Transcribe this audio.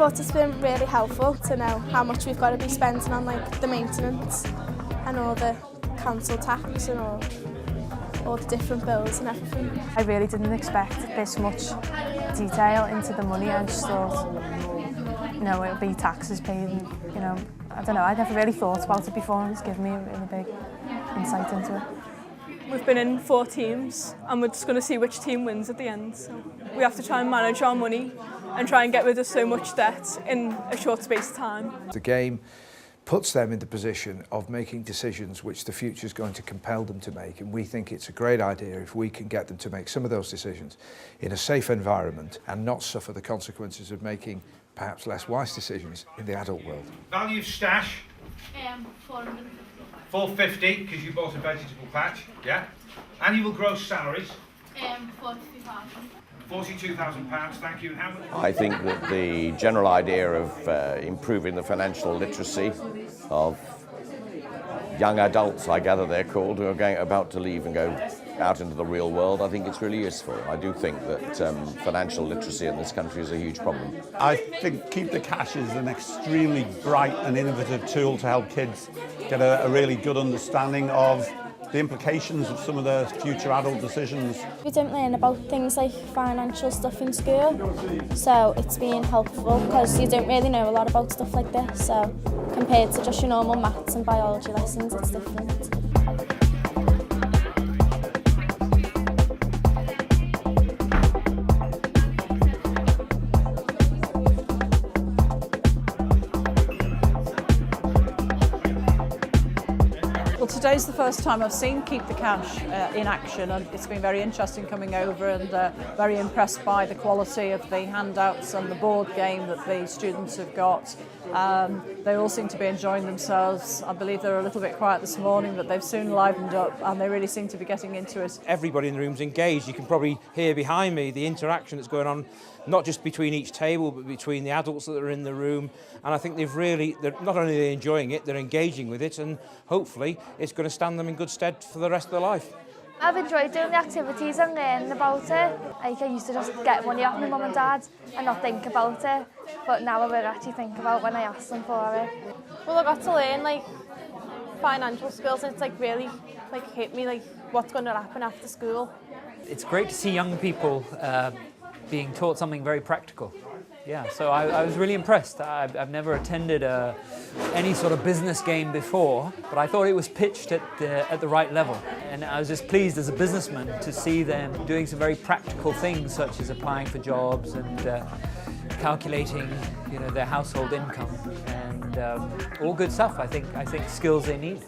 thought it's been really helpful to know how much we've got to be spending on like the maintenance and all the council tax and all the different bills and everything. I really didn't expect this much detail into the money. I just thought, it'll be taxes paid and, I don't know, I'd never really thought about it before, and it's given me a really big insight into it. We've been in 4 teams and we're just going to see which team wins at the end. So we have to try and manage our money and try and get rid of so much debt in a short space of time. The game puts them in the position of making decisions which the future is going to compel them to make, and we think it's a great idea if we can get them to make some of those decisions in a safe environment and not suffer the consequences of making perhaps less wise decisions in the adult world. Value of stash? 450. 450 because you bought a vegetable patch, yeah? Annual gross salaries? 42,000. £42,000, thank you. How much? I think that the general idea of improving the financial literacy of young adults, I gather they're called, who are about to leave and go out into the real world, I think it's really useful. I do think that financial literacy in this country is a huge problem. I think Keep the Cash is an extremely bright and innovative tool to help kids get a really good understanding of the implications of some of their future adult decisions. We don't learn about things like financial stuff in school, so it's been helpful because you don't really know a lot about stuff like this, so compared to just your normal maths and biology lessons, it's different. Well, today's the first time I've seen Keep the Cash in action, and it's been very interesting coming over and very impressed by the quality of the handouts and the board game that the students have got. They all seem to be enjoying themselves. I believe they're a little bit quiet this morning, but they've soon livened up and they really seem to be getting into it. Everybody in the room's engaged. You can probably hear behind me the interaction that's going on, not just between each table, but between the adults that are in the room. And I think they're not only enjoying it, they're engaging with it, and hopefully it's going to stand them in good stead for the rest of their life. I've enjoyed doing the activities and learning about it. Like, I used to just get money off my mum and dad and not think about it, but now I will actually think about when I ask them for it. Well, I got to learn like financial skills, and it's like really hit me like what's going to happen after school. It's great to see young people being taught something very practical. Yeah, so I was really impressed. I've never attended any sort of business game before, but I thought it was pitched at the right level. And I was just pleased as a businessman to see them doing some very practical things, such as applying for jobs and calculating, their household income, and all good stuff. I think skills they need.